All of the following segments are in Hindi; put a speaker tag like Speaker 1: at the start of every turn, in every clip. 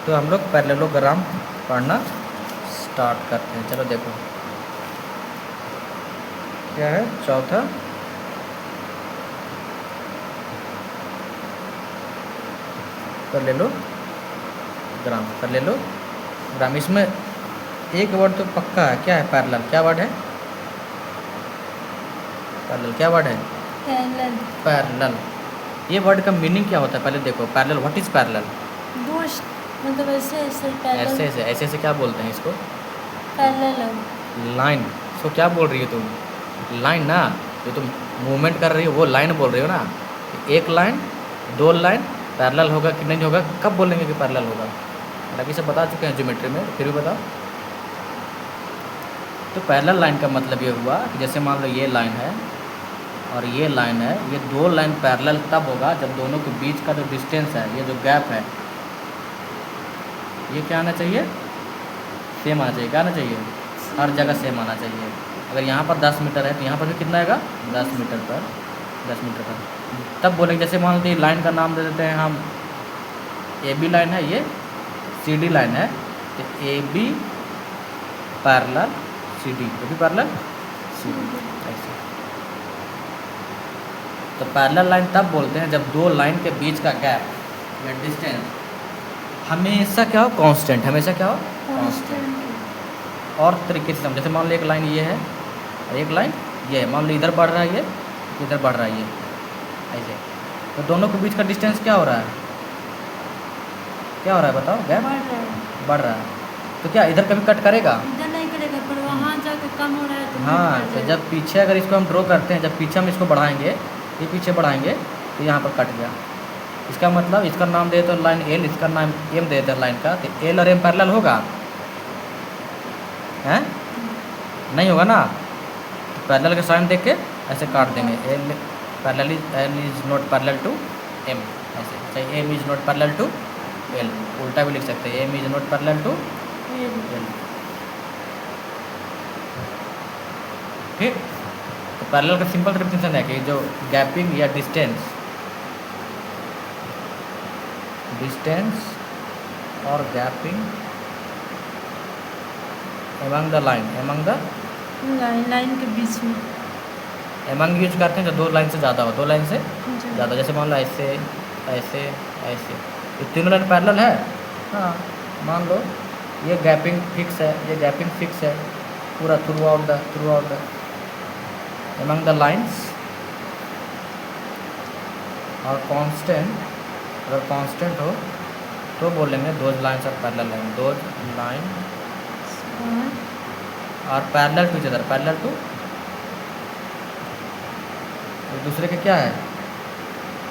Speaker 1: तो हम लोग पैरेललोग्राम पढ़ना स्टार्ट करते हैं। चलो देखो क्या है चौथा, पैरेललोग्राम। इसमें एक वर्ड तो पक्का है, क्या है? पैरेलल। क्या वर्ड है? पैरेलल। क्या वर्ड है? पैरेलल। ये वर्ड का मीनिंग क्या होता है पहले देखो। Parallel, what is parallel?
Speaker 2: मतलब ऐसे ऐसे
Speaker 1: ऐसे ऐसे क्या बोलते हैं इसको?
Speaker 2: Parallel
Speaker 1: line. इसको क्या बोल रही हो तुम? लाइन ना, जो तुम मूवमेंट कर रही हो वो लाइन बोल रही हो ना। एक लाइन, दो लाइन पैरेलल होगा कि नहीं होगा? कब बोलेंगे कि पैरेलल होगा? हालांकि सब बता चुके हैं ज्योमेट्री में, फिर भी बताओ। तो पैरेलल लाइन का मतलब ये हुआ कि जैसे मान लो ये लाइन है और ये लाइन है, ये दो लाइन पैरेलल तब होगा जब दोनों के बीच का जो डिस्टेंस है, ये जो गैप है, ये क्या आना चाहिए? सेम आना चाहिए। क्या आना चाहिए? हर जगह सेम आना चाहिए। अगर यहाँ पर 10 मीटर है तो यहाँ पर भी कितना आएगा? 10 मीटर पर। 10 मीटर पर तब बोलेंगे। जैसे मान लो लाइन का नाम दे देते हैं हम, ए बी लाइन है, ये सी डी लाइन है, तो A B parallel C D, A B parallel C D, ऐसे। तो पैरेलल लाइन तब बोलते हैं जब दो लाइन के बीच का गैप या डिस्टेंस हमेशा क्या हो? कांस्टेंट। हमेशा क्या हो? कांस्टेंट। और तरीके से समझ, जैसे मान लो एक लाइन ये है और एक लाइन ये है, मान लो इधर बढ़ रहा है, ये इधर बढ़ रहा है, ये ऐसे। तो दोनों के बीच का डिस्टेंस क्या हो रहा है? क्या हो रहा है बताओ? गैप बढ़ रहा है। तो क्या इधर कभी कट करेगा?
Speaker 2: इधर नहीं करेगा, पर वहाँ जाके कम हो रहा है तो
Speaker 1: हाँ, तो जब पीछे अगर इसको हम ड्रॉ करते हैं, जब पीछे हम इसको बढ़ाएंगे, ये पीछे बढ़ाएंगे तो यहाँ पर कट गया। इसका मतलब इसका नाम दे तो लाइन एल, इसका नाम एम दे देते हैं लाइन का, तो एल और एम पैरेलल होगा? हैं? नहीं होगा ना। तो पैरेलल का साइन देख के ऐसे काट देंगे। L parallel is, L is not parallel to M, ऐसे। चाहे M is not parallel to L, उल्टा भी लिख सकते हैं, M is not parallel to L. ठीक। तो पैरेलल का सिंपल रिप्रेजेंटेशन है कि जो गैपिंग या डिस्टेंस और गैपिंग एमंग द
Speaker 2: लाइन के बीच में
Speaker 1: एमंग यूज करते हैं जब दो लाइन से ज़्यादा हो, दो लाइन से ज़्यादा। जैसे मान लो ऐसे ऐसे ऐसे, ये तीनों लाइन पैरेलल है। हाँ, मान लो ये गैपिंग फिक्स है, ये गैपिंग फिक्स है पूरा through the among the lines और कांस्टेंट। अगर कांस्टेंट हो तो बोलेंगे those lines are parallel line, those line are parallel to each other, parallel to एक दूसरे के क्या है?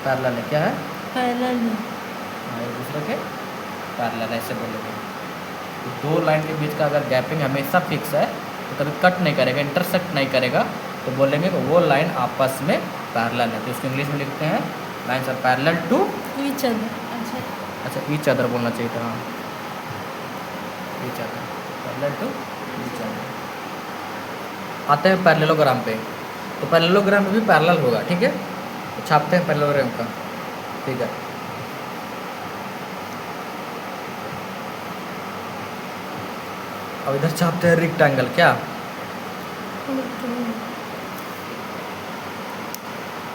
Speaker 1: पैरेलल है। क्या है?
Speaker 2: पैरेलल है।
Speaker 1: हाँ, एक दूसरे के पैरेलल, ऐसे बोलेंगे। तो दो लाइन के बीच का अगर गैपिंग हमेशा फिक्स है तो कभी कट नहीं करेगा, इंटरसेक्ट नहीं करेगा, तो बोलेंगे कि वो लाइन आपस में पैरेलल है। तो इसको इंग्लिश में लिखते हैं lines are parallel to
Speaker 2: each other.
Speaker 1: अच्छा, ईच अदर बोलना चाहिए था। हाँ, each other, parallel to each other. आते हैं पैरेललोग्राम पे। तो पैरेललोग्राम में भी पैरेलल होगा, ठीक है। तो छापते हैं पैरेललोग्राम का, ठीक है। अब इधर छापते हैं रेक्टेंगल। क्या?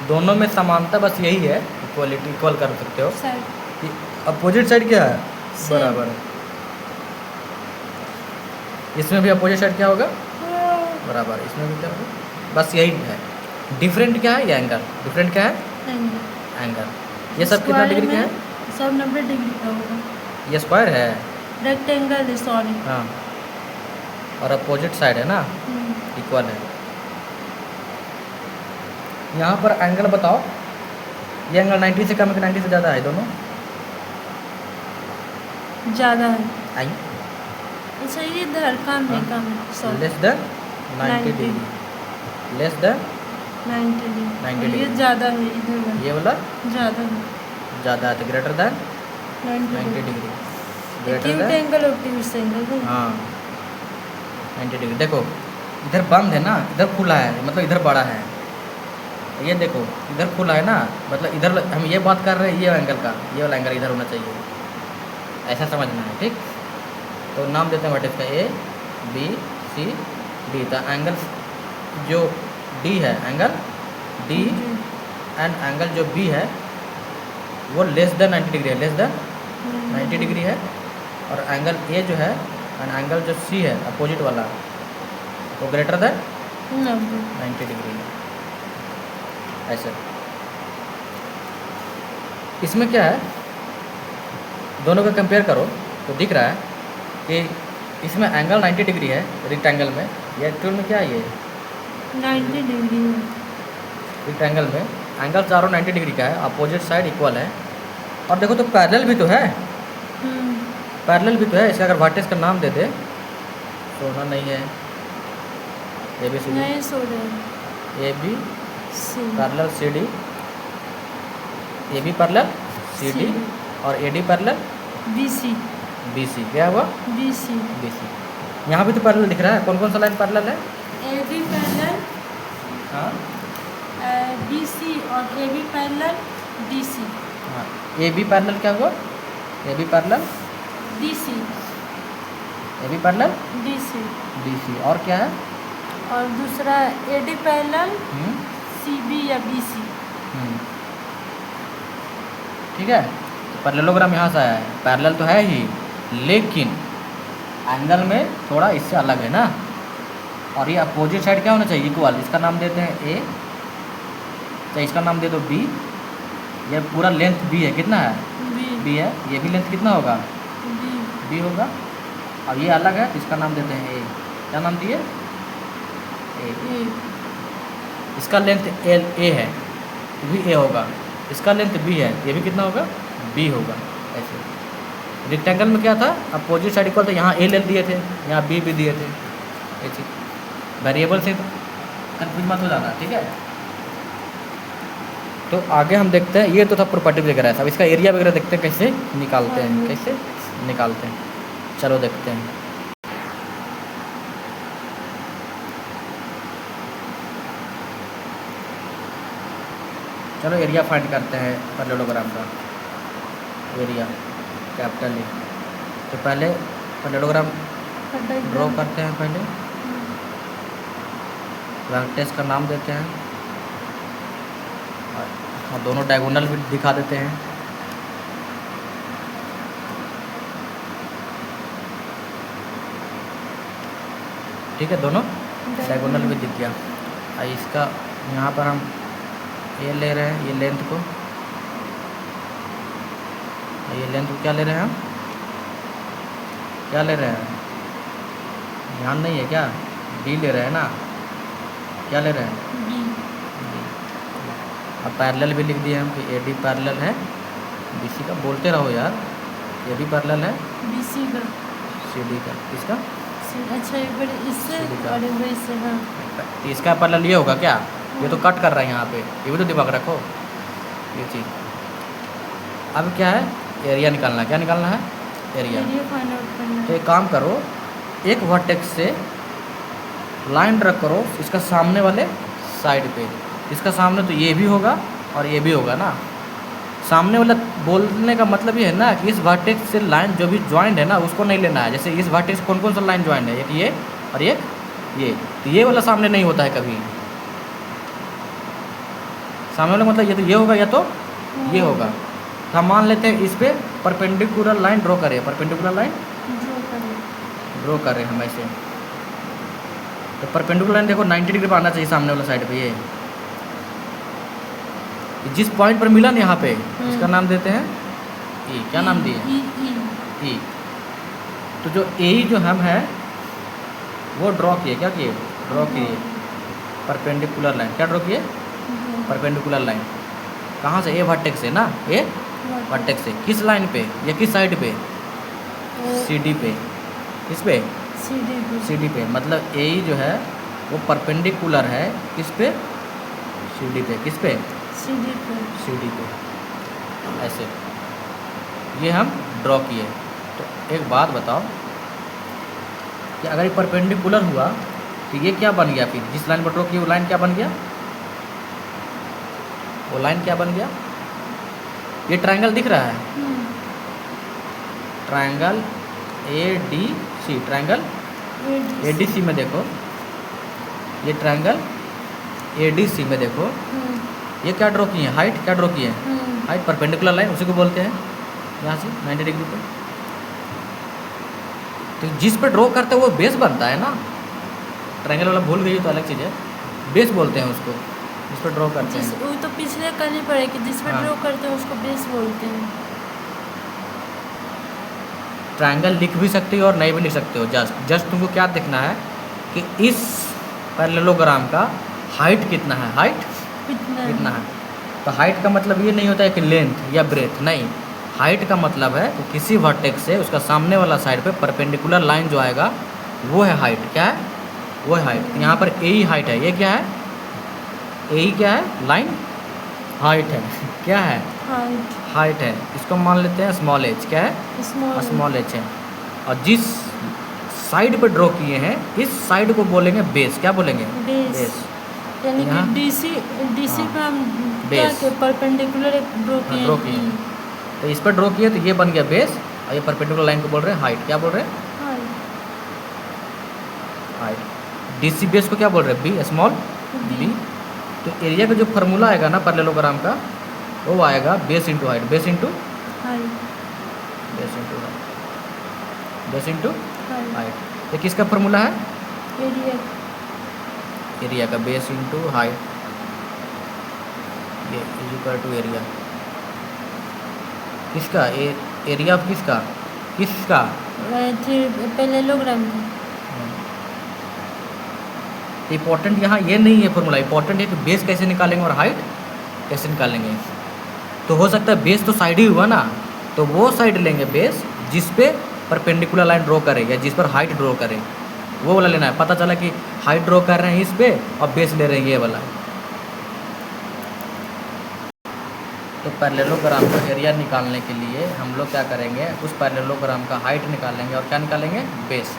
Speaker 1: दोनों में समानता बस यही है, इक्वलिटी, इक्वल कर सकते हो। कि अपोजिट साइड क्या है? बराबर है। इसमें भी अपोजिट साइड क्या होगा? बराबर। इसमें भी क्या होगा? बस यही है। डिफरेंट क्या है? ये एंगल। डिफरेंट क्या है? एंगल। ये सब कितना डिग्री का है?
Speaker 2: सब 90 डिग्री का होगा।
Speaker 1: ये स्क्वायर है,
Speaker 2: रेक्टेंगल है, सॉरी।
Speaker 1: हाँ, और अपोजिट साइड है ना, इक्वल है। यहाँ पर एंगल बताओ, ये एंगल 90 से कम है कि 90 से ज़्यादा है? दोनों
Speaker 2: ज़्यादा है।
Speaker 1: आई,
Speaker 2: अच्छा, ये इधर कम है, कम है, sorry.
Speaker 1: Less than 90 degree, less than
Speaker 2: 90 degree. ये ज़्यादा है, इधर
Speaker 1: ये वाला
Speaker 2: ज़्यादा है,
Speaker 1: ज़्यादा है, तो greater than 90 degree, greater than
Speaker 2: angle obtuse angle.
Speaker 1: हाँ, 90 डिग्री। देखो इधर बंद है ना, इधर खुला है, मतलब इधर बड़ा है। ये देखो इधर खुला है ना, मतलब इधर हम ये बात कर रहे हैं, ये एंगल का, ये वाला एंगल इधर होना चाहिए, ऐसा समझना है, ठीक। तो नाम देते हैं वर्टेक्स का ए बी सी डी। तो एंगल जो डी है, एंगल डी एंड एंगल जो बी है वो लेस देन 90 डिग्री है, लेस देन 90 डिग्री है। और एंगल ए जो है एंड एंगल जो सी है अपोजिट वाला वो ग्रेटर देन 90 डिग्री है। ऐसे इसमें क्या है, दोनों का कंपेयर करो तो दिख रहा है कि इसमें एंगल 90 डिग्री है रेक्टेंगल में, या एक्चुअल में क्या है ये
Speaker 2: 90 डिग्री है।
Speaker 1: रेक्टेंगल में एंगल चारों 90 डिग्री का है, अपोजिट साइड इक्वल है। और देखो तो पैरेलल भी तो है, पैरेलल भी तो है। इसका अगर वर्टेक्स का नाम दे दे तो ना नहीं है ए बी सी डी,
Speaker 2: नहीं सो रहे
Speaker 1: A B
Speaker 2: C
Speaker 1: parallel C D, A B parallel C D और A D parallel
Speaker 2: B C
Speaker 1: B C. क्या हुआ
Speaker 2: बी सी
Speaker 1: बी सी। यहाँ भी तो पैरेलल दिख रहा है, कौन कौन सा लाइन पैरेलल है?
Speaker 2: ए बी पैरेलल
Speaker 1: हाँ
Speaker 2: बी सी और A B parallel D C
Speaker 1: हाँ, ए बी पैरेलल क्या हुआ, A B parallel
Speaker 2: D C
Speaker 1: A B parallel
Speaker 2: D C.
Speaker 1: D C. और क्या है?
Speaker 2: और दूसरा ए डी पैरेलल
Speaker 1: हम्म,
Speaker 2: सी बी या बी सी।
Speaker 1: हम्म, ठीक है। तो पैरेललोग्राम यहाँ से आया है, पैरेलल तो है ही लेकिन एंगल में थोड़ा इससे अलग है ना। और ये अपोजिट साइड क्या होना चाहिए, इक्वल। इसका नाम देते हैं ए, तो इसका नाम दे दो बी। ये पूरा लेंथ बी है, कितना है
Speaker 2: बी
Speaker 1: बी है, ये भी लेंथ कितना होगा
Speaker 2: बी
Speaker 1: बी होगा। और ये अलग है, इसका नाम देते हैं ए। क्या नाम दिए ए।
Speaker 2: ए
Speaker 1: इसका लेंथ एल ए है, ये भी ए होगा। इसका लेंथ बी है, ये भी कितना होगा बी होगा। ऐसे रेक्टेंगल में क्या था, अपोजिट साइड इक्वल, तो यहाँ ए ले दिए थे, यहाँ बी भी दिए थे। ऐसे वेरिएबल से कन्फ्यूज मत हो जाना, ठीक है। तो आगे हम देखते हैं, ये तो था प्रॉपर्टी वगैरह है। अब इसका एरिया वगैरह देखते हैं कैसे निकालते हैं, कैसे निकालते हैं, चलो देखते हैं। चलो एरिया फाइंड करते हैं पैरेललोग्राम का, एरिया कैपिटल ए। तो पहले पैरेललोग्राम ड्रॉ करते हैं, पहले वर्टेक्स का नाम देते हैं और दोनों डायगोनल भी दिखा देते हैं। ठीक है, दोनों डायगोनल भी दिख गया। और इसका यहाँ पर हम ये ले रहे हैं, ये लेंथ को, ये लेंथ को क्या ले रहे हैं हम, क्या ले रहे हैं, ध्यान नहीं है क्या, डी ले रहे हैं ना, क्या ले रहे हैं
Speaker 2: बी।
Speaker 1: अब पैरेलल भी लिख दिए हम कि ए डी पैरेलल है बी सी का। बोलते रहो यार, ए डी पैरेलल है
Speaker 2: बी सी का
Speaker 1: सी डी का। इसका
Speaker 2: अच्छा एक बार इससे
Speaker 1: CD का।
Speaker 2: और एक बार इससे। हाँ
Speaker 1: तो इसका पैरेलल ये होगा क्या, ये तो कट कर रहा है यहाँ पे, ये भी तो दिमाग रखो ये चीज़। अब क्या है, एरिया निकालना है। क्या निकालना है, एरिया।
Speaker 2: एरिया फाइंड आउट करना
Speaker 1: तो
Speaker 2: है।
Speaker 1: एक काम करो, एक वर्टेक्स से लाइन ड्रा करो इसका सामने वाले साइड पे। इसका सामने तो ये भी होगा और ये भी होगा ना। सामने वाला बोलने का मतलब ये है ना कि इस वर्टेक्स से लाइन जो भी ज्वाइंट है ना उसको नहीं लेना है। जैसे इस वर्टेक्स कौन कौन सा लाइन ज्वाइंट है, एक ये और एक ये, तो ये वाला सामने नहीं होता है कभी। सामने वाला मतलब ये तो ये होगा या तो ये होगा। तो हम मान लेते हैं इस पे परपेंडिकुलर लाइन ड्रॉ करें, परपेंडिकुलर लाइन
Speaker 2: जो करें
Speaker 1: ड्रॉ कर रहे हैं हम ऐसे। तो परपेंडिकुलर लाइन देखो 90 डिग्री पर आना चाहिए सामने वाला साइड पे। ये जिस पॉइंट पर मिला ना यहाँ पे, इसका नाम देते हैं ई। क्या नाम दिए,
Speaker 2: ई।
Speaker 1: ई। तो जो ए जो हम है वो ड्रॉ किए, क्या किए, ड्रॉ किए परपेंडिकुलर लाइन। क्या ड्रॉ किए, परपेंडिकुलर लाइन। कहाँ से, ए वर्टेक्स से ना, ए वर्टेक्स से। किस लाइन पे, या किस साइड पे, सी डी पे। किस पे, सी डी पे। मतलब ए जो है वो परपेंडिकुलर है किस पे, सी डी पे। किस पे, सी डी पे। ऐसे ये हम ड्रॉ किए। तो एक बात बताओ कि अगर ये परपेंडिकुलर हुआ तो ये क्या बन गया, फिर जिस लाइन पर ड्रॉ किए वो लाइन क्या बन गया, वो लाइन क्या बन गया। ये ट्रायंगल दिख रहा है, triangle A D C, triangle A D C में देखो, ये ट्रायंगल ए डी सी में देखो, ये क्या ड्रॉ किए हैं, हाइट क्या ड्रॉ किए हैं, हाइट परपेंडिकुलर लाइन उसी को बोलते हैं, यहाँ से 90 डिग्री पे। तो जिस पे ड्रॉ करते हैं वो बेस बनता है ना, ट्रायंगल वाला भूल गई तो अलग चीज़ है, बेस बोलते हैं उसको जिस पे ड्रॉ करते हैं।
Speaker 2: वो तो पिछले करनी पड़ेगी, जिस पर
Speaker 1: हाँ।
Speaker 2: ड्रॉ करते हैं उसको बेस बोलते हैं।
Speaker 1: ट्रायंगल लिख भी सकते हो और नहीं भी लिख सकते हो, जस्ट तुमको क्या देखना है कि इस पैरेललोग्राम का हाइट कितना है, हाइट कितना है। तो हाइट का मतलब ये नहीं होता है कि लेंथ या ब्रेथ, नहीं, हाइट का मतलब है कि किसी वर्टेक्स से उसका सामने वाला साइड पे परपेंडिकुलर लाइन जो आएगा वो है हाइट। क्या है, वो है हाइट। यहाँ पर ए ही हाइट है, ये क्या है, ए ही क्या है, लाइन हाइट है, क्या है, हाइट है। इसको मान लेते हैं स्मॉल एच, क्या है, स्मॉल एच है। और जिस साइड पे ड्रॉ किए हैं इस साइड को बोलेंगे बेस, क्या बोलेंगे, बेस।
Speaker 2: यानी
Speaker 1: यहाँ-
Speaker 2: कि डीसी
Speaker 1: हाँ,
Speaker 2: पे हम
Speaker 1: बेस।
Speaker 2: क्या परपेंडिकुलर ड्रॉ किए
Speaker 1: ड्रॉ किए हैं। तो इस पर ड्रॉ किए तो ये बन गया बेस, और ये परपेंडिकुलर लाइन को बोल रहे हैं हाइट, क्या बोल रहे हैं, हाइट। डीसी बेस को क्या बोल रहे हैं, बी, स्मॉल बी। तो एरिया का जो फार्मूला आएगा ना पैरेललोग्राम का, वो आएगा base into height, base into base into height, base into height. ये किसका फार्मूला है, एरिया का, बेस इंटू हाइट, ये इज इक्वल टू एरिया किसका, एरिया ऑफ किसका, किसका,
Speaker 2: पैरेललोग्राम की।
Speaker 1: इम्पोर्टेंट यहाँ ये नहीं है फॉर्मूला, इम्पोर्टेंट है कि बेस कैसे निकालेंगे और हाइट कैसे निकालेंगे। तो हो सकता है बेस तो साइड ही हुआ ना, तो वो साइड लेंगे बेस जिस पे परपेंडिकुलर लाइन ड्रॉ करे या जिस पर हाइट ड्रॉ करे, वो वाला लेना है। पता चला कि हाइट ड्रॉ कर रहे हैं इस पे और बेस ले रहे हैं ये वाला। तो पैरेललोग्राम का एरिया निकालने के लिए हम लोग क्या करेंगे, उस पैरेललोग्राम का हाइट निकालेंगे और क्या निकालेंगे, बेस।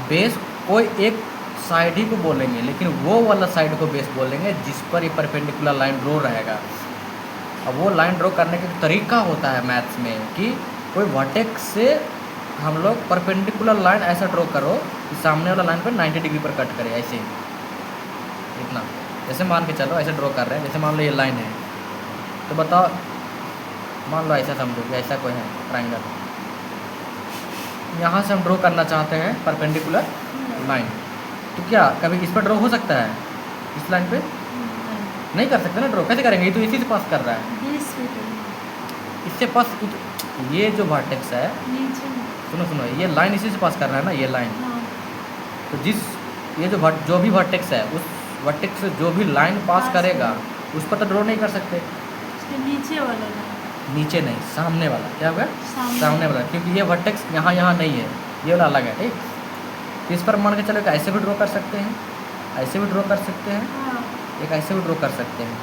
Speaker 1: बेस कोई एक साइड ही को बोलेंगे, लेकिन वो वाला साइड को बेस बोलेंगे जिस पर ये परपेंडिकुलर लाइन ड्रॉ रहेगा। अब वो लाइन ड्रॉ करने का तरीका होता है मैथ्स में कि कोई वर्टेक्स से हम लोग परपेंडिकुलर लाइन ऐसा ड्रॉ करो कि सामने वाला लाइन पर 90 डिग्री पर कट करे, ऐसे इतना। जैसे मान के चलो ऐसे ड्रॉ कर रहे हैं, जैसे मान लो ये लाइन है, तो बताओ, मान लो ऐसा समझो कि ऐसा कोई है ट्रायंगल, यहाँ से हम ड्रॉ करना चाहते हैं परपेंडिकुलर लाइन, तो क्या कभी इस पर ड्रॉ हो सकता है, इस लाइन पे नहीं कर सकते ना ड्रॉ, कैसे करेंगे, ये तो इसी से पास कर रहा है, इससे पास। ये जो वर्टेक्स है, सुनो सुनो, ये लाइन इसी से पास कर रहा है ना, ये लाइन। तो ये जो भी वर्टेक्स है, उस वर्टेक्स से जो भी लाइन पास करेगा उस पर तो ड्रॉ नहीं कर सकते,
Speaker 2: नीचे वाला,
Speaker 1: नीचे नहीं, सामने वाला। क्या होगा, सामने वाला, क्योंकि ये वर्टेक्स यहाँ नहीं है, ये वाला अलग है, ठीक। तो इस पर मान के चलो कि ऐसे भी ड्रॉ कर सकते हैं, ऐसे भी ड्रॉ कर सकते हैं, एक ऐसे भी ड्रॉ कर सकते हैं,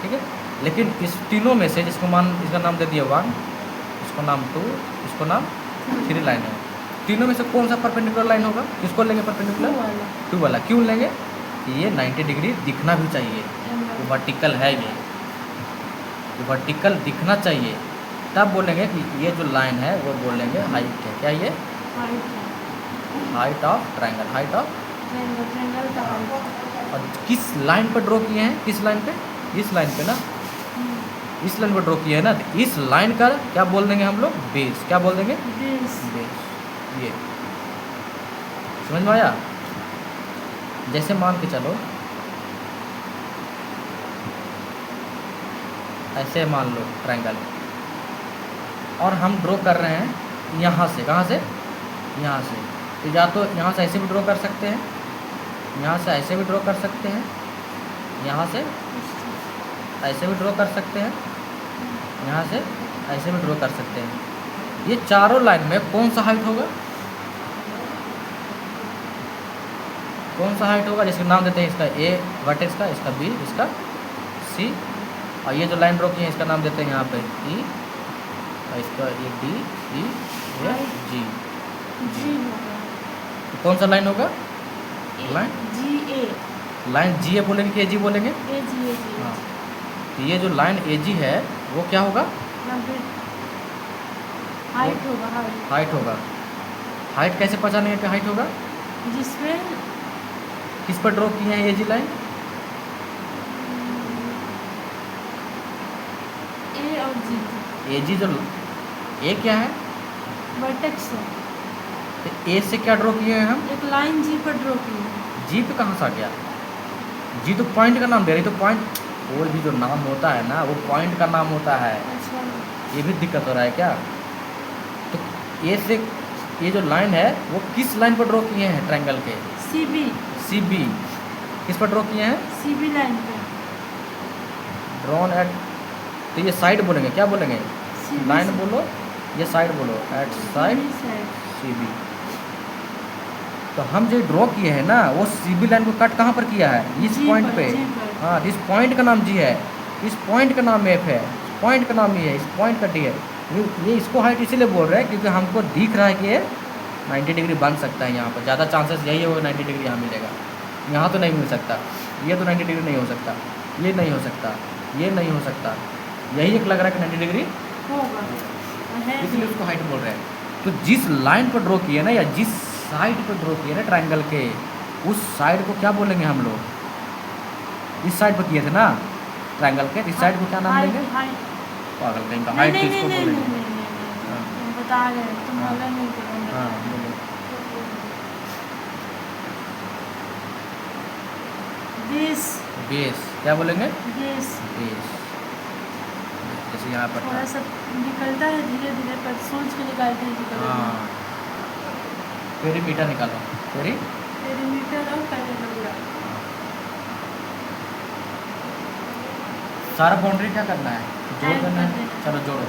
Speaker 1: ठीक है। लेकिन इस तीनों में से जिसको इसका नाम दे दिया 1, इसको नाम 2, इसको नाम 3 लाइन है। तीनों में से कौन सा परपेंडिकुलर लाइन होगा, किसको लेंगे परपेंडिकुलर, 2 वाला। क्यों लेंगे, ये 90 डिग्री दिखना भी चाहिए, ये वर्टिकल है, ये वर्टिकल दिखना चाहिए, तब बोलेंगे कि ये जो लाइन है वो बोलेंगे हाइट है। क्या ये height of triangle, height of. और किस लाइन पर ड्रॉ किए हैं, किस लाइन पे, इस लाइन पे ना, इस लाइन पर ड्रॉ किए हैं ना, तो इस लाइन का क्या बोल देंगे हम लोग, बेस। क्या बोल देंगे, बेस। ये समझ में आया। जैसे मान के चलो ऐसे मान लो ट्रायंगल, और हम ड्रॉ कर रहे हैं यहाँ से, कहाँ से, यहाँ से। तो या तो यहाँ से ऐसे भी ड्रॉ कर सकते हैं, यहाँ से ऐसे भी ड्रॉ कर सकते हैं, यहाँ से ऐसे भी ड्रॉ कर सकते हैं, यहाँ से ऐसे भी ड्रॉ कर सकते हैं। ये चारों लाइन में कौन सा हाइट होगा, कौन सा हाइट होगा, जिसका नाम देते हैं इसका ए वर्टेक्स का, इसका बी, इसका सी, और ये जो लाइन ड्रॉ की है इसका नाम देते हैं यहाँ पे ई, और इसका ये डी, ई, ये जी। तो कौन सा लाइन होगा, लाइन
Speaker 2: जी ए,
Speaker 1: लाइन जी ए बोलेंगे कि ए जी बोलेंगे,
Speaker 2: ए जी।
Speaker 1: हाँ। तो ये जो लाइन ए जी है वो क्या होगा,
Speaker 2: हाइट होगा हाइट।
Speaker 1: हाइट होगा। हाइट कैसे पहचानेंगे कि हाइट होगा?
Speaker 2: जिसपे
Speaker 1: किस पर ड्रॉ की है ये जी लाइन?
Speaker 2: ए और जी
Speaker 1: ए जी जो ए क्या है?
Speaker 2: वर्टेक्स है।
Speaker 1: तो ए से क्या ड्रॉ किए हैं हम?
Speaker 2: एक लाइन जी पर ड्रॉ की है।
Speaker 1: जी पे कहाँ से आ गया? जी तो पॉइंट का नाम दे रही, तो पॉइंट कोई भी जो नाम होता है ना वो पॉइंट का नाम होता है।
Speaker 2: अच्छा
Speaker 1: ये भी दिक्कत हो रहा है क्या? तो ए से ये जो लाइन है वो किस लाइन पर ड्रॉ किए हैं ट्रायंगल के?
Speaker 2: सी बी।
Speaker 1: सी बी किस पर ड्रॉ किए हैं?
Speaker 2: सी बी लाइन पे।
Speaker 1: ड्रॉन एट, तो ये साइड बोलेंगे, क्या बोलेंगे?
Speaker 2: CB
Speaker 1: लाइन
Speaker 2: से-
Speaker 1: बोलो, ये साइड बोलो, at side
Speaker 2: CB side.
Speaker 1: C B. तो हम जो ड्रॉ किए हैं ना वो सी बी लाइन को कट कहाँ पर किया है? इस
Speaker 2: G
Speaker 1: पॉइंट
Speaker 2: पर,
Speaker 1: पे।
Speaker 2: G पर।
Speaker 1: हाँ, इस पॉइंट का नाम जी है, इस पॉइंट का नाम एफ है, पॉइंट का नाम ये है, इस पॉइंट का डी है। ये इसको हाइट इसीलिए बोल रहे हैं क्योंकि हमको दिख रहा है कि ये 90 डिग्री बन सकता है यहाँ पर। ज़्यादा चांसेस यही है वो 90 डिग्री यहाँ मिलेगा। यहाँ तो नहीं मिल सकता, ये तो 90 डिग्री नहीं हो सकता, ये नहीं हो सकता, ये नहीं हो सकता, यही एक लग रहा है कि 90 डिग्री
Speaker 2: होगा है।
Speaker 1: इसलिए उसको हाइट बोल रहे हैं। तो जिस लाइन पर ड्रॉ किए ना या जिस साइड पर ड्रॉ किए ना ट्रायंगल के, उस साइड को क्या बोलेंगे हम लोग? इस साइड पर किए थे ना ट्रायंगल के, इस साइड को क्या नाम
Speaker 2: हाइट
Speaker 1: देंगे?
Speaker 2: हाइट।
Speaker 1: पागल कहीं का,
Speaker 2: नहीं
Speaker 1: हाइट
Speaker 2: नहीं
Speaker 1: किसको
Speaker 2: नहीं नहीं
Speaker 1: बोलेंगे?
Speaker 2: नहीं नहीं
Speaker 1: हाँ।
Speaker 2: तुम बता रहे हो, तुम
Speaker 1: हाँ।
Speaker 2: अलग नहीं करोगे।
Speaker 1: हाँ बोलो।
Speaker 2: बेस।
Speaker 1: बेस क्या बोलेंगे?
Speaker 2: Base
Speaker 1: base. जैसे यहाँ पर
Speaker 2: थोड़ा
Speaker 1: था।
Speaker 2: सा निकलता है धीरे धीरे, पर सोच के निकालते हैं कि
Speaker 1: हाँ, पेरीमीटर निकालो,
Speaker 2: पेरीमीटर और पैरेलल।
Speaker 1: सारा बाउंड्री क्या करना है? जोड़
Speaker 2: Add
Speaker 1: करना
Speaker 2: कर
Speaker 1: है।
Speaker 2: देना।
Speaker 1: चलो जोड़ो।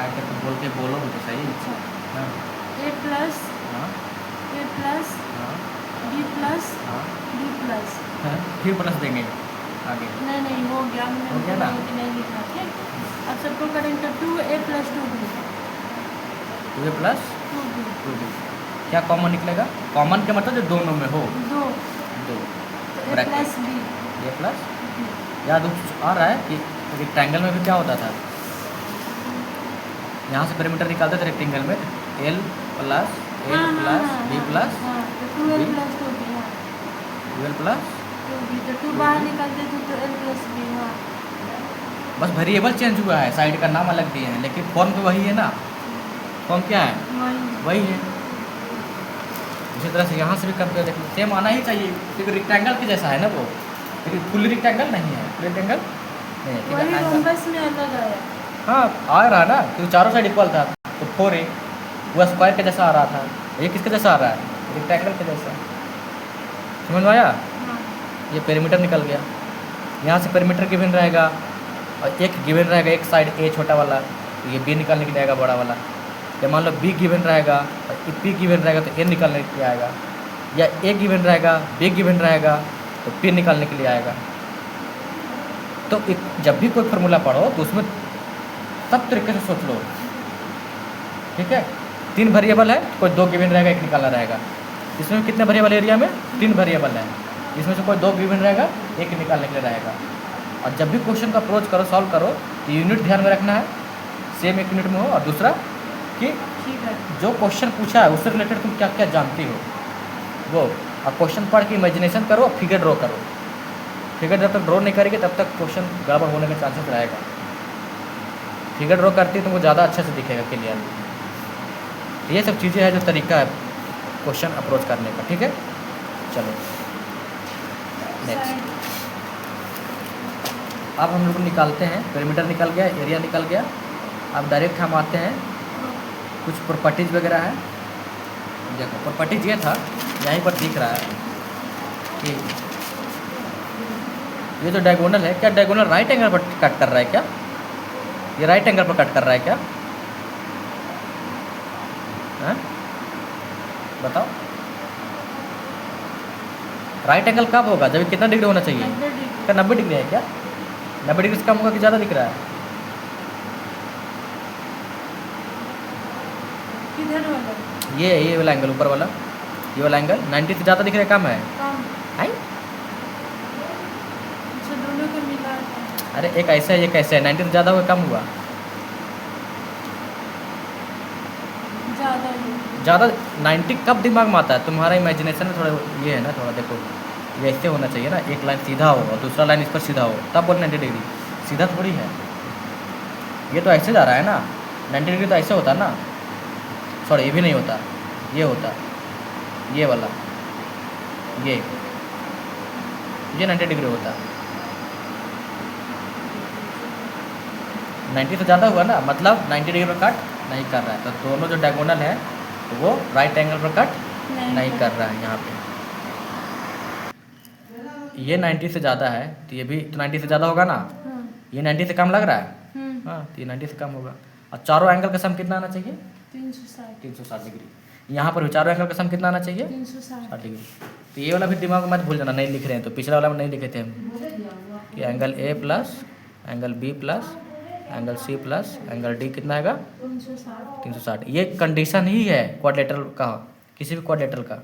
Speaker 1: ऐड करके बोल के बोलो भी तो सही। हाँ
Speaker 2: ए प्लस
Speaker 1: हाँ
Speaker 2: ए प्लस
Speaker 1: हाँ
Speaker 2: बी प्लस
Speaker 1: हाँ
Speaker 2: बी प्लस।
Speaker 1: हाँ, फिर प्लस देंगे आगे।
Speaker 2: नहीं नहीं हो गया,
Speaker 1: हो
Speaker 2: मैंने
Speaker 1: गया ना?
Speaker 2: बोला कि नहीं लिखना। ठीक, अब सबको करेंगे 2a plus 2b।
Speaker 1: 2a plus
Speaker 2: 2b
Speaker 1: 2b क्या कॉमन निकलेगा? कॉमन के मतलब जो दोनों में हो,
Speaker 2: 2
Speaker 1: दो
Speaker 2: a
Speaker 1: ब्रैकेट
Speaker 2: प्लस b।
Speaker 1: ये प्लस। याद आ रहा है कि रेक्टेंगल में भी क्या होता था? यहाँ से पेरीमीटर निकालते थे रेक्टेंगल में, L plus B plus
Speaker 2: 2l
Speaker 1: B।
Speaker 2: Plus 2b। हाँ
Speaker 1: 12 प्लस
Speaker 2: 2b, तो 2 बाहर निकालते थे तो l प्लस b। हाँ
Speaker 1: बस वेरिएबल चेंज हुआ है, साइड का नाम अलग दिए हैं, लेकिन फॉर्म तो वही है ना। फॉर्म क्या है?
Speaker 2: वही।
Speaker 1: वही है। उसी तरह से यहाँ से भी करके देखो, सेम आना ही चाहिए क्योंकि रेक्टेंगल के जैसा है ना वो, लेकिन फुल रेक्टेंगल नहीं है, फुल रेक्टेंगल नहीं है। ठीक
Speaker 2: वही
Speaker 1: है,
Speaker 2: रोम्बस में अलग आया।
Speaker 1: हाँ आ रहा ना क्योंकि चारों साइड इक्वल था, तो 4a वो स्क्वायर के जैसा आ रहा था, ये किसके जैसा आ रहा है? रेक्टेंगल के जैसा। समझ में आया?
Speaker 2: हाँ
Speaker 1: ये पेरीमीटर निकल गया। यहाँ से पेरीमीटर गिवन रहेगा और एक गिवन रहेगा एक साइड ए छोटा वाला, तो ये बी निकालने के लिए आएगा बड़ा वाला। या मान लो बी गिवन रहेगा और पी गिवन रहेगा तो ए निकालने के लिए आएगा, या ए गिवन रहेगा बी गिवन रहेगा तो पी निकालने के लिए आएगा। तो जब भी कोई फार्मूला पढ़ो तो उसमें सब तरीके से सोच लो। ठीक है, 3 वेरिएबल है, कोई 2 गिवन रहेगा, एक निकालना रहेगा। इसमें कितने वेरिएबल एरिया में? 3 वेरिएबल है, इसमें से कोई 2 गिवन रहेगा, एक निकालने के लिए रहेगा। और जब भी क्वेश्चन का अप्रोच करो, सॉल्व करो, तो यूनिट ध्यान में रखना है, सेम एक यूनिट में हो। और दूसरा कि
Speaker 2: ठीक है।
Speaker 1: जो क्वेश्चन पूछा है उससे रिलेटेड तुम क्या क्या जानती हो वो, और क्वेश्चन पढ़ के इमेजिनेशन करो, फिगर ड्रॉ करो। फिगर जब तक ड्रॉ नहीं करेगी तब तक क्वेश्चन गड़बड़ होने का चांसेस रहेगा। फिगर ड्रॉ करती है तुमको ज़्यादा अच्छे से दिखेगा क्लियर। ये सब चीज़ें हैं जो तरीका है क्वेश्चन अप्रोच करने का। ठीक है, चलो नेक्स्ट। अब हम लोग निकालते हैं, पेरीमीटर निकल गया, एरिया निकल गया। अब डायरेक्ट हम आते हैं कुछ प्रॉपर्टीज़ वगैरह है। देखो प्रॉपर्टीज ये था, यहीं पर दिख रहा है कि ये जो डायगोनल है, क्या डायगोनल राइट एंगल पर कट कर रहा है क्या? ये राइट एंगल पर कट कर रहा है क्या? हैं? बताओ, राइट एंगल कब होगा? जब कितना डिग्री होना चाहिए?
Speaker 2: 90 डिग्री।
Speaker 1: क्या 90 डिग्री है क्या? 90 डिग्री से कम होगा कि ज़्यादा दिख रहा है?
Speaker 2: किधर वाला?
Speaker 1: ये वाला एंगल, ऊपर वाला ये वाला एंगल 90 से ज़्यादा दिख रहा है, कम है?
Speaker 2: कम।
Speaker 1: है?
Speaker 2: अच्छा दोनों को मिला के।
Speaker 1: अरे एक ऐसा है एक ऐसा है, 90 से ज़्यादा हुआ कम हुआ?
Speaker 2: ज़्यादा ही।
Speaker 1: ज़्यादा 90 कब दिमाग में आता है? तुम्हारा इमेजिनेशन में थोड़ा ये है ना, थोड़ा देखो ये ऐसे होना चाहिए ना, एक लाइन सीधा हो और दूसरा लाइन इस पर सीधा हो, तब बोल 90 डिग्री। सीधा थोड़ी है, ये तो ऐसे जा रहा है ना, 90 डिग्री तो ऐसे होता ना। सॉरी, ये भी नहीं होता, ये होता, ये वाला, ये 90 डिग्री होता। 90 से ज़्यादा हुआ ना, मतलब 90 डिग्री पर कट नहीं कर रहा है, तो दोनों जो डायगोनल है तो वो राइट एंगल पर कट नहीं कर रहा है यहाँ पे। ये 90 से ज़्यादा है तो ये भी तो 90 से ज़्यादा होगा ना।
Speaker 2: हाँ।
Speaker 1: ये 90 से कम लग रहा है, हाँ, तो ये 90 से कम होगा। और चारों एंगल का सम कितना आना चाहिए? 360 डिग्री। यहाँ पर भी चारों एंगल का सम कितना आना चाहिए? 360 डिग्री। तो ये वाला भी दिमाग में मत भूल जाना, नहीं लिख रहे हैं तो, पिछला वाला में नहीं लिखे थे हम कि angle A plus angle B plus angle C plus angle D कितना आएगा? 360। ये कंडीशन ही है क्वाड्रिलेटरल का, किसी भी क्वाड्रिलेटरल का।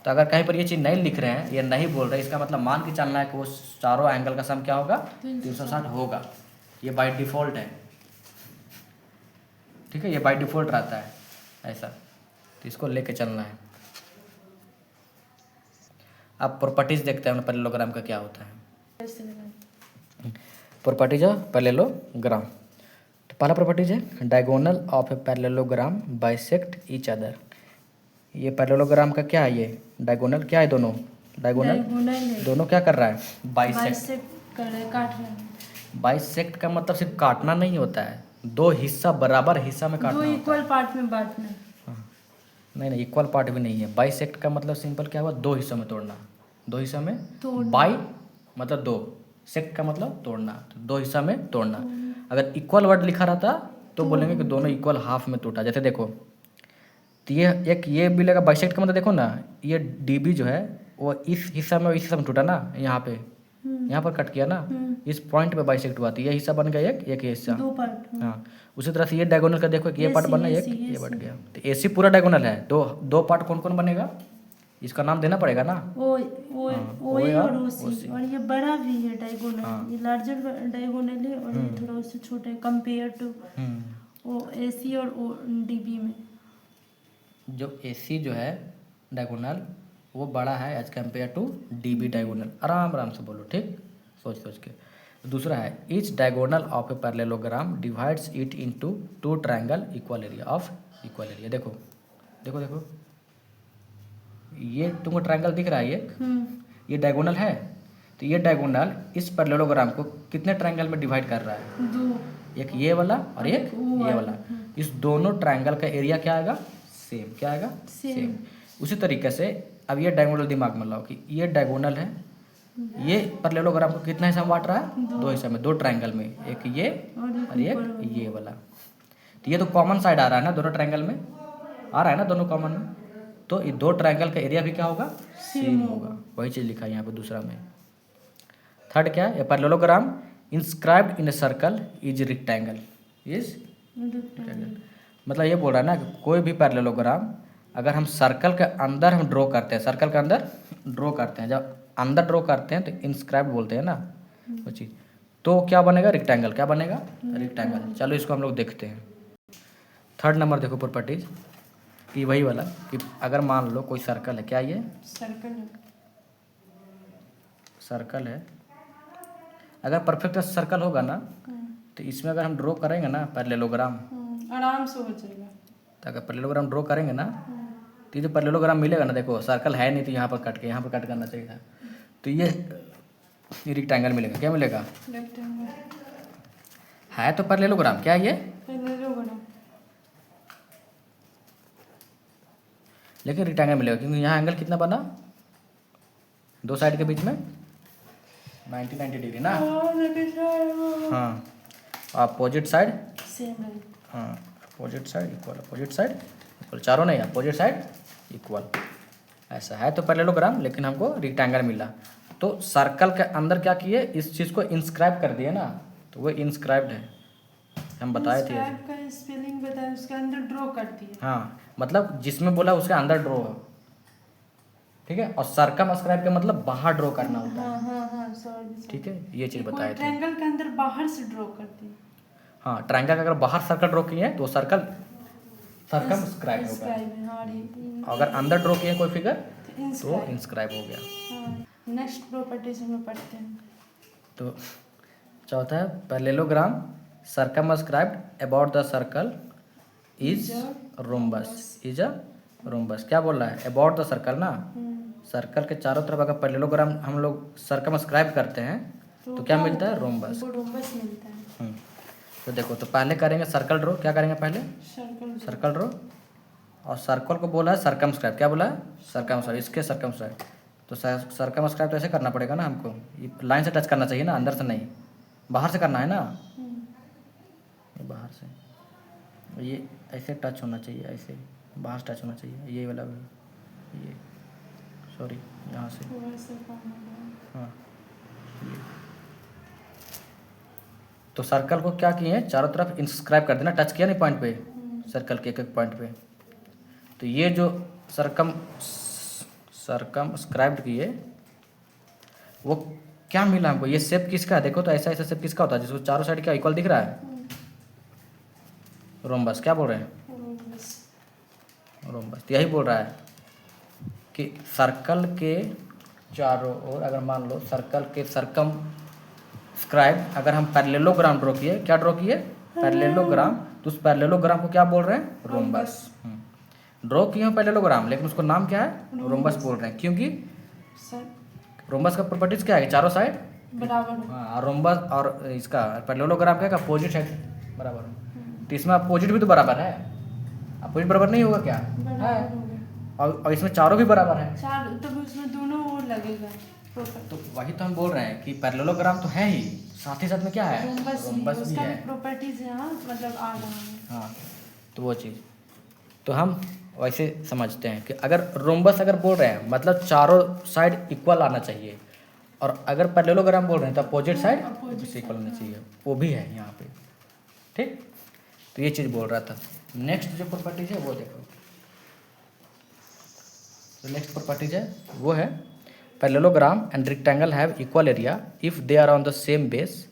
Speaker 1: तो अगर कहीं पर ये चीज़ नहीं लिख रहे हैं, ये नहीं बोल रहे, इसका मतलब मान के चलना है कि वो चारों एंगल का सम क्या होगा? 360 होगा। ये बाय डिफ़ॉल्ट है, ठीक है, ये बाय डिफ़ॉल्ट रहता है ऐसा, तो इसको लेके चलना है। अब प्रॉपर्टीज देखते हैं पैरेललोग्राम का क्या होता है। प्रॉपर्टीज ऑफ पैरेललोग्राम, तो पहला प्रॉपर्टीज है diagonal of a parallelogram bisect each other. ये पैरेललोग्राम का क्या है? ये डायगोनल क्या है? दोनों डायगोनल दोनों क्या कर रहा है? बाइसेक्ट
Speaker 2: काट रहे हैं।
Speaker 1: बाइसेक्ट का मतलब सिर्फ काटना नहीं होता है, दो हिस्सा बराबर हिस्सा में काटना,
Speaker 2: दो इक्वल पार्ट में बांटना।
Speaker 1: हाँ, नहीं इक्वल पार्ट भी नहीं है। बाइसेक्ट का मतलब सिंपल क्या हुआ? दो हिस्सों में तोड़ना, दो हिस्सों में बाई मतलब दो, सेक्ट का मतलब तोड़ना, तो दो हिस्सा में तोड़ना। अगर इक्वल वर्ड लिखा रहता तो बोलेंगे कि दोनों इक्वल हाफ में टूटा। जैसे देखो, तो ये एक ये भी लगा बाइसेक्ट का मतलब देखो ना, ये डीबी जो है वो इस हिस्सा में इस हिस्सा में टूटा ना, यहाँ पे यहाँ पर कट किया ना, इस पॉइंट पे बाइसेक्ट हुआ, तो ये हिस्सा बन गया एक हिस्सा,
Speaker 2: दो पार्ट।
Speaker 1: हाँ, उसी तरह से ये डायगोनल का देखो, ये पार्ट बनना, एक ये बन गया, तो एसी पूरा डायगोनल है। दो पार्ट कौन कौन बनेगा? इसका नाम देना पड़ेगा ना,
Speaker 2: ओ और ओसी, और ये बड़ा भी है डायगोनल, ये लार्जर डायगोनल है और ये थोड़ा उससे छोटा है कंपेयर टू ओ एसी और ओ डीबी में।
Speaker 1: जो एसी जो है डायगोनल वो बड़ा है as compare to DB diagonal. आराम से बोलो, ठीक, सोच के। दूसरा है each diagonal of a parallelogram divides it into two triangle equal area of equal area. देखो देखो देखो, ये तुमको ट्रायंगल दिख रहा है, ये डायगोनल है, तो ये डायगोनल इस पैरेललोग्राम को कितने ट्रायंगल में डिवाइड कर रहा है?
Speaker 2: दो,
Speaker 1: एक ये वाला और एक ये वाला। इस दोनों ट्रायंगल का एरिया क्या आएगा? सेम। क्या आएगा? सेम। उसी तरीके से अब ये डायगोनल दिमाग में लाओ कि ये डायगोनल है, ये पैरेललोग्राम को कितना हिस्सा में बांट रहा है? दो हिस्सा में, दो ट्रायंगल में, एक ये और एक ये वाला। तो ये तो कॉमन साइड आ रहा है ना, दोनों ट्रायंगल में आ रहा है ना, दोनों कॉमन में, तो ये दो ट्रायंगल का एरिया भी क्या होगा? सेम होगा। वही चीज़ लिखा है यहाँ पे दूसरा में। थर्ड क्या है? Parallelogram inscribed in a circle is rectangle is rectangle. मतलब ये बोल रहा है ना कि कोई भी पैरेललोग्राम अगर हम सर्कल के अंदर हम ड्रॉ करते हैं, सर्कल के अंदर ड्रॉ करते हैं, जब अंदर ड्रॉ करते हैं तो इंस्क्राइब बोलते हैं ना वो चीज़, तो क्या बनेगा? रेक्टेंगल। क्या बनेगा? रेक्टेंगल। चलो इसको हम लोग देखते हैं। थर्ड नंबर देखो प्रॉपर्टीज कि वही वाला कि अगर मान लो कोई सर्कल है, क्या ये सर्कल है, अगर परफेक्ट सर्कल होगा ना तो इसमें अगर हम ड्रॉ करेंगे ना पैरेललोग्राम,
Speaker 2: आराम से हो जाएगा।
Speaker 1: तो अगर पैरेललोग्राम ड्रॉ करेंगे ना तो ये जो पैरेललोग्राम मिलेगा ना, देखो सर्कल है नहीं तो यहाँ पर कट के यहाँ पर कट करना चाहिए था, तो ये रेक्टेंगल मिलेगा। क्या मिलेगा?
Speaker 2: रेक्टेंगल
Speaker 1: है तो पैरेललोग्राम। क्या है ये?
Speaker 2: पैरेललोग्राम।
Speaker 1: लेकिन रेक्टेंगल मिलेगा क्योंकि यहाँ एंगल कितना बना? दो साइड के बीच में 90 डिग्री ना, हाँ, अपोजिट साइड
Speaker 2: सेम है,
Speaker 1: हाँ, opposite side equal, opposite side equal, चारों नहीं, अपोजिट साइड इक्वल। ऐसा है तो पैरेललोग्राम, लेकिन हमको रेक्टेंगल मिला, तो सर्कल के अंदर क्या किए? इस चीज़ को इंस्क्राइब कर दिए ना, तो वो इंस्क्राइब्ड है, हम बताए थे।
Speaker 2: का स्पेलिंग बताया, उसके अंदर ड्रॉ कर दिए।
Speaker 1: हाँ, मतलब जिसमें बोला उसके अंदर ड्रॉ हो, ठीक है। और सर्कमस्क्राइब का मतलब बाहर ड्रॉ करना होता है,
Speaker 2: हाँ सॉरी।
Speaker 1: ठीक है, ये चीज़ बताए थे।
Speaker 2: ट्रायंगल के अंदर बाहर से ड्रॉ करते हैं।
Speaker 1: हाँ, ट्रायंगल का अगर बाहर सर्कल ड्रॉ किए तो सर्कल सर्कमस्क्राइब होगा। अगर अंदर ड्रॉ किए कोई फिगर तो इंस्क्राइब हो गया।
Speaker 2: नेक्स्ट प्रॉपर्टीज में पढ़ते हैं।
Speaker 1: तो चौथा है parallelogram circumscribed about the circle is rhombus, is a rhombus. क्या बोल रहा है? अबाउट द सर्कल ना, सर्कल के चारों तरफ अगर पैरेललोग्राम हम लोग सर्कमस्क्राइब करते हैं तो क्या मिलता है? रोम्बस।
Speaker 2: रोम्बस मिलता है।
Speaker 1: तो देखो, तो पहले करेंगे सर्कल ड्रॉ। क्या करेंगे पहले? Circle draw. और सर्कल को बोला है सर्कमस्क्राइब। क्या बोला है? सर्कमस्क्राइब। इसके सर्कमस्क्राइब, तो सर्कमस्क्राइब तो ऐसे करना पड़ेगा ना हमको, ये लाइन से टच करना चाहिए ना, अंदर से नहीं, बाहर से करना है ना, ये बाहर से, ये ऐसे टच होना चाहिए, ऐसे बाहर से टच होना चाहिए, ये वाला भी, ये सॉरी यहाँ से, हाँ ये। तो सर्कल को क्या किए हैं? चारों तरफ इंस्क्राइब कर देना, टच किया नहीं पॉइंट पे, सर्कल के एक एक पॉइंट पे। तो ये जो सर्कमस्क्राइब्ड किए वो क्या मिला हमको? ये शेप किसका है? देखो तो ऐसा ऐसा शेप किसका होता है जिसको चारों साइड क्या इक्वल दिख रहा है? रोम्बस। क्या बोल रहे हैं? रोम्बस। यही बोल रहा है कि सर्कल के चारों ओर अगर मान लो सर्कल के सर्कमस्क्राइब अगर हम पैरेललोग्राम ड्रॉ किए, क्या ड्रॉ किए? पैरेललोग्राम। तो उस पैरेललोग्राम को क्या बोल रहे हैं? रोम्बस। ड्रॉ किए हैं पैरेललोग्राम, लेकिन उसको नाम क्या है? रोम्बस बोल रहे हैं, क्योंकि रोम्बस का प्रॉपर्टीज क्या है? चारों साइड बराबर। हाँ, रोम्बस और इसका पैरेललोग्राम क्या है? अपोजिट साइड बराबर। तो इसमें अपोजिट भी तो बराबर है, अपोजिट बराबर नहीं होगा क्या? है। और इसमें चारों भी बराबर है,
Speaker 2: तो उसमें दोनों ओर लगेगा।
Speaker 1: तो वही तो हम बोल रहे हैं कि पैरेललोग्राम तो है ही, साथ ही साथ में क्या है? रोम्बस भी है।
Speaker 2: प्रॉपर्टीज यहाँ मतलब आ रहा है।
Speaker 1: हाँ, तो वो चीज़ तो हम वैसे समझते हैं कि अगर रोम्बस अगर बोल रहे हैं मतलब चारों साइड इक्वल आना चाहिए, और अगर पैरेललोग्राम बोल रहे हैं तो अपोजिट साइड इक्वल आना चाहिए, वो भी है यहाँ पे, ठीक। तो ये चीज़ बोल रहा था। नेक्स्ट जो प्रॉपर्टीज है वो देखो, तो नेक्स्ट प्रॉपर्टीज है वो है parallelogram and rectangle have equal area if they are on the same base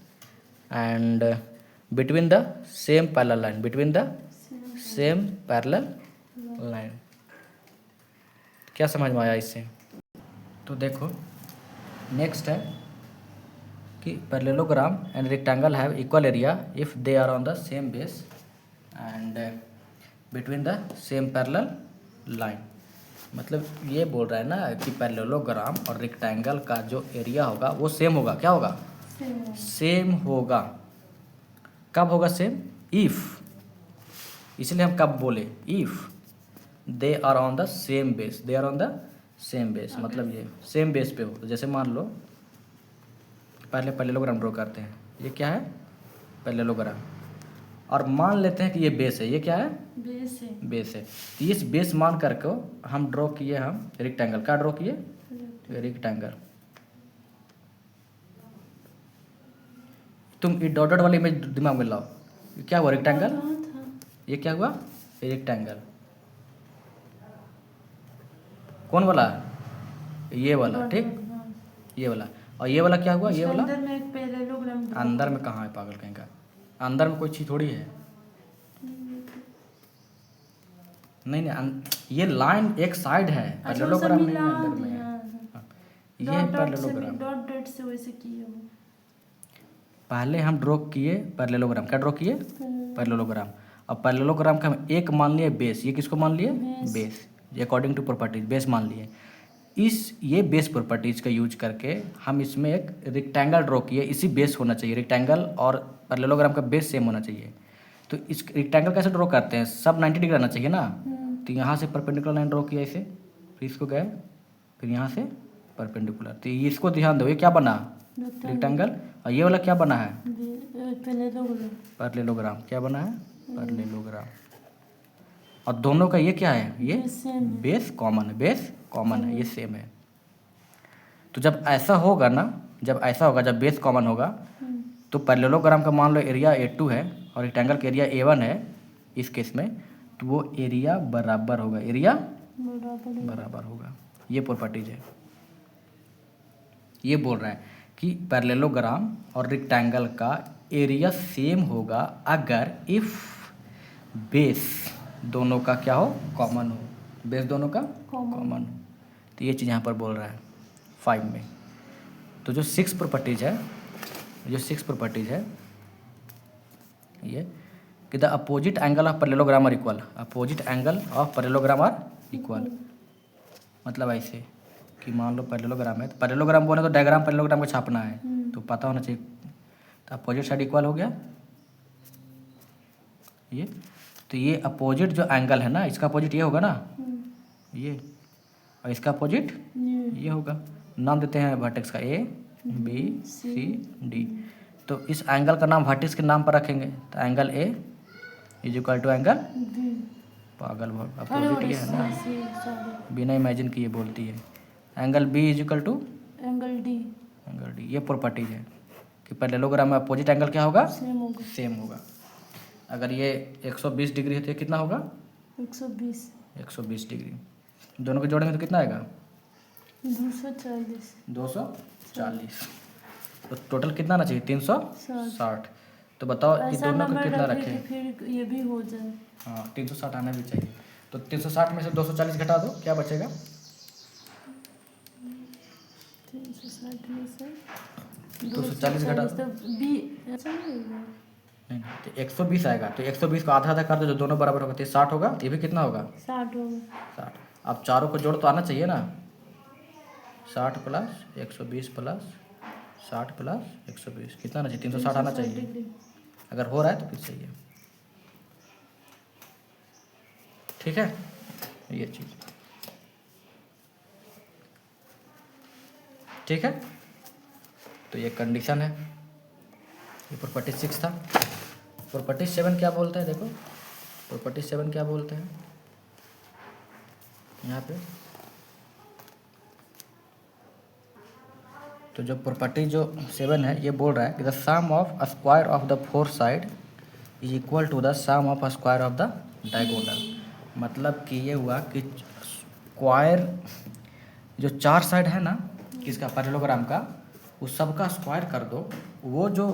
Speaker 1: and between the same parallel line, between the same parallel line. क्या समझ में आया इससे? तो देखो नेक्स्ट है कि parallelogram and rectangle have equal area if they are on the same base and between the same parallel line. मतलब ये बोल रहा है ना कि पैरेललोग्राम और रेक्टेंगल का जो एरिया होगा वो सेम होगा। क्या होगा? सेम होगा। कब होगा सेम? इफ, इसलिए हम कब बोले? If they are on the same base, they are on the same base, मतलब ये सेम बेस पे हो। तो जैसे मान लो पहले पैरेललोग्राम ड्रॉ करते हैं, ये क्या है? पैरेललोग्राम, और मान लेते हैं कि ये बेस है। ये क्या है?
Speaker 2: बेस है।
Speaker 1: बेस है। तो इस बेस मान करके हम ड्रॉ किए, हम रेक्टेंगल। क्या ड्रॉ किए? रेक्टेंगल। तुम ये डॉटेड वाली इमेज दिमाग में लाओ, ये क्या हुआ? रेक्टेंगल। ये क्या हुआ? रेक्टेंगल। कौन वाला? ये वाला, ठीक, ये वाला। और ये वाला क्या हुआ? ये वाला
Speaker 2: अंदर में एक पैरेललोग्राम।
Speaker 1: अंदर में कहाँ है पागल कहीं का? अंदर में कोई चीज़ थोड़ी है। नहीं, ये लाइन एक साइड है, पैरेललोग्राम नहीं है अंदर में। ये है पैरेललोग्राम।
Speaker 2: डॉट डॉट से वैसे किए हो।
Speaker 1: पहले हम ड्रॉ किए पैरेललोग्राम। क्या ड्रॉ किए? पैरेललोग्राम। और पैरेललोग्राम का हम एक मान लिए बेस। ये किसको मान लिए? Base. According to properties base मान लिए। ये बेस प्रॉपर्टीज का यूज करके हम इसमें एक रेक्टेंगल ड्रॉ किए। इसी बेस होना चाहिए, रेक्टेंगल और पैरेललोग्राम का बेस सेम होना चाहिए। तो इस रेक्टेंगल कैसे ड्रॉ करते हैं? सब 90 डिग्री आना चाहिए ना। तो यहाँ से परपेंडिकुलर लाइन ड्रॉ किया इसे, फिर इसको गए, फिर यहाँ से परपेंडिकुलर। तो इसको ध्यान दो, ये क्या बना? रेक्टेंगल। और ये वाला क्या बना है? पैरेललोग्राम। क्या बना है? पैरेललोग्राम। और दोनों का ये क्या है? ये बेस कॉमन है, बेस कॉमन है, ये सेम है। तो जब ऐसा होगा ना, जब ऐसा होगा, जब बेस कॉमन होगा, तो पैरेललोग्राम का मान लो एरिया A2 है और रेक्टेंगल का एरिया A1 है इस केस में, तो वो एरिया बराबर होगा, एरिया बराबर होगा। ये प्रॉपर्टीज है। ये बोल रहा है कि पैरेललोग्राम और रेक्टेंगल का एरिया सेम होगा अगर इफ बेस दोनों का क्या हो, कॉमन हो। बेस दोनों का कॉमन हो। तो ये चीज़ यहाँ पर बोल रहा है 5 में। तो जो 6 प्रॉपर्टीज है, ये कि the opposite angle of parallelogram are equal. Opposite angle of parallelogram are equal मतलब ऐसे कि मान लो पैरेललोग्राम है, तो पैरेललोग्राम बोले तो डायग्राम पैरेललोग्राम को छापना है, तो पता होना चाहिए। तो अपोजिट साइड इक्वल हो गया ये। तो ये अपोजिट जो एंगल है ना, इसका अपोजिट ये होगा ना, ये, और इसका अपोजिट ये होगा। नाम देते हैं वर्टेक्स का A B C D। तो इस एंगल का नाम वर्टेक्स के नाम पर रखेंगे। तो angle A is equal to angle पागल अपोजिट ये है ना, बिना इमेजिन किए बोलती है। Angle B is equal to
Speaker 2: angle D।
Speaker 1: ये प्रॉपर्टीज है कि पैरेललोग्राम में अपोजिट एंगल क्या होगा, सेम होगा। अगर ये 120 डिग्री है तो ये कितना होगा, 120 डिग्री। दोनों को जोड़ेंगे तो कितना आएगा, 240। तो टोटल कितना आना चाहिए, 360। तो बताओ कि दोनों को कितना रखें,
Speaker 2: फिर ये भी हो जाए।
Speaker 1: हाँ 360 आना भी चाहिए। तो 360 में से 240 घटा दो, क्या बचेगा,
Speaker 2: 360 में से
Speaker 1: 240 घटा दो, नहीं तो 120 आएगा। तो 120 को आधा आधा कर दो, जो दोनों बराबर होगा तो 60 होगा। ये भी कितना होगा,
Speaker 2: 60 होगा।
Speaker 1: 60। अब चारों को जोड़ तो आना चाहिए ना, 60 प्लस 120 प्लस 60 प्लस 120 कितना आना चाहिए, 360 आना चाहिए। अगर हो रहा है तो फिर सही है। ठीक है, ये चीज़ ठीक है। तो ये कंडीशन है। ये प्रॉपर्टी 6 था। प्रॉपर्टी 7 क्या बोलते हैं, देखो प्रॉपर्टी 7 क्या बोलते हैं यहाँ पे। तो जो प्रॉपर्टी जो 7 है, ये बोल रहा है कि the sum of square of the 4 side is equal to the sum of square of the diagonal. मतलब कि ये हुआ कि स्क्वायर जो 4 साइड है ना किसका, पैरेललोग्राम का, उस सब का स्क्वायर कर दो, वो जो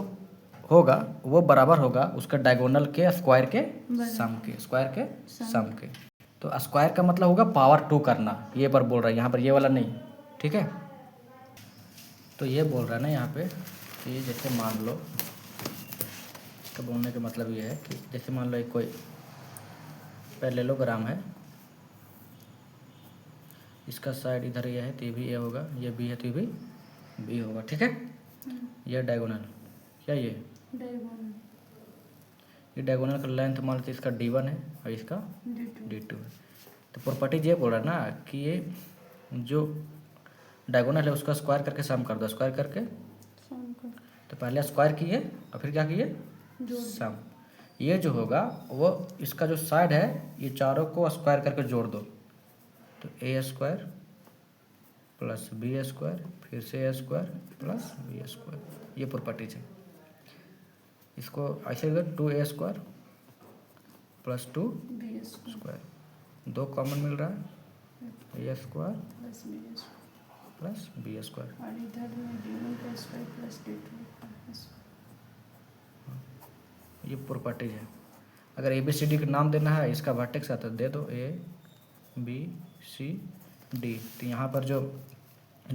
Speaker 1: होगा वो बराबर होगा उसके डायगोनल के स्क्वायर के सम के, स्क्वायर के सम के। तो स्क्वायर का मतलब होगा पावर 2 करना, ये पर बोल रहा है यहाँ पर, ये वाला नहीं। ठीक है, तो ये बोल रहा है ना यहाँ पे कि जैसे मान लो, इसका बोलने का मतलब ये है कि जैसे मान लो एक कोई पैरेललोग्राम है, इसका साइड इधर ये है तो ये भी ए होगा, ये बी है तो ये भी बी होगा। ठीक है, ये डायगोनल, क्या ये डायगोनल का लेंथ मान लो इसका D1 है और इसका D2 है। तो प्रॉपर्टी ये बोल रहा है ना कि ये जो डायगोनल है उसका स्क्वायर करके सम कर दो, स्क्वायर करके। तो पहले स्क्वायर किए और फिर क्या किए, सम। ये जो होगा वो इसका जो साइड है ये चारों को स्क्वायर करके जोड़ दो। तो A square plus B square फिर से A square plus B square, ये प्रॉपर्टीज है। इसको ऐसे 2A square plus 2B square, 2 common मिल रहा है, A square plus B square. ये प्रॉपर्टीज है। अगर ABCD का नाम देना है, इसका वर्टेक्स आता है दे दो ABCD। तो यहाँ पर जो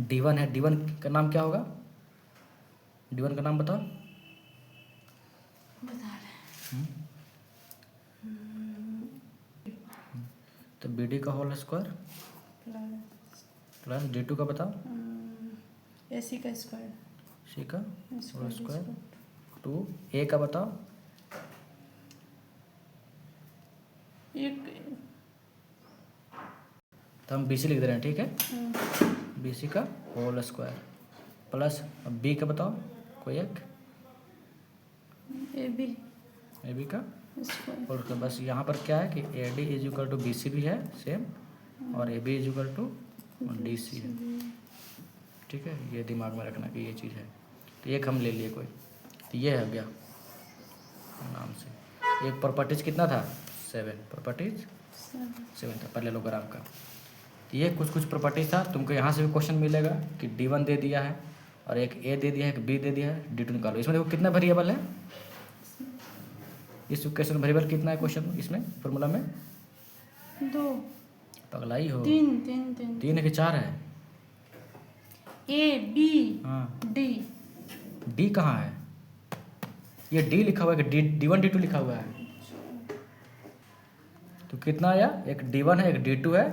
Speaker 1: D1 है, D1 का नाम क्या होगा, D1 का नाम बताओ, तो BD का होल स्क्वायर प्लस D2 का बताओ,
Speaker 2: AC का स्क्वायर,
Speaker 1: C का होल स्क्वायर 2A का बताओ, तो हम BC लिख दे रहे हैं। ठीक है, BC का होल स्क्वायर प्लस B का बताओ कोई एक, AB का होल स्क्वायर। बस यहाँ पर क्या है कि AD is equal to BC भी है सेम, और AB is equal to DC है। ठीक है, ये दिमाग में रखना कि ये चीज़ है। तो एक हम ले लिए कोई, तो ये है गया नाम से। एक प्रॉपर्टीज कितना था, 7 प्रॉपर्टीज 7 था पैरेललोग्राम का। ये कुछ कुछ प्रॉपर्टी था, तुमको यहाँ से भी क्वेश्चन मिलेगा कि D1 दे दिया है और एक A दे दिया है, एक B दे दिया है, D2 निकालो। इसमें देखो कितना वेरिएबल है, इस क्वेश्चन वेरिएबल कितना है क्वेश्चन इसमें फॉर्मूला में?
Speaker 2: 2
Speaker 1: पगलाई हो,
Speaker 2: 3
Speaker 1: 3 है कि 4 है?
Speaker 2: A B
Speaker 1: हाँ,
Speaker 2: D
Speaker 1: D कहाँ है? ये D लिखा हुआ है कि D1 D2 लिखा हुआ है? तो कितना आया, एक D1 है, एक D2 है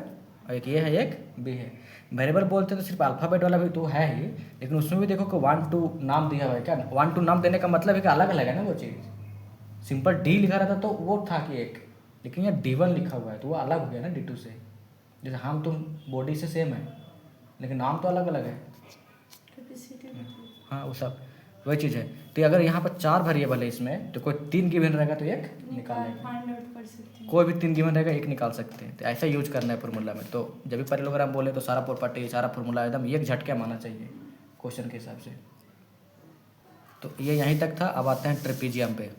Speaker 1: और एक ये है, एक B है। वेरिएबल बोलते हैं तो सिर्फ अल्फ़ाबेट वाला भी तो है ही, लेकिन उसमें भी देखो कि 1 2 नाम दिया हुआ है। क्या 1 2 नाम देने का मतलब है कि अलग अलग है ना वो चीज़। सिंपल D लिखा रहता तो वो था कि एक, लेकिन यहाँ D1 लिखा हुआ है तो वो अलग हो गया ना D2 से। जैसे हम तुम बॉडी से सेम है लेकिन नाम तो अलग अलग है। हाँ वो सब वही चीज़ है। तो अगर यहाँ पर 4 वेरिएबल है इसमें तो कोई 3 गिवन रहेगा तो एक निकाल लेंगे,
Speaker 2: फाइंड आउट कर सकते हैं।
Speaker 1: कोई भी 3 गिवन रहेगा एक निकाल सकते हैं। तो ऐसा यूज करना है फार्मूला में। तो जब भी पैरेललोग्राम बोले तो सारा प्रॉपर्टी सारा फार्मूला एकदम एक झटके माना चाहिए क्वेश्चन के हिसाब से। तो ये यहीं तक था। अब आते हैं ट्रेपीजियम पे।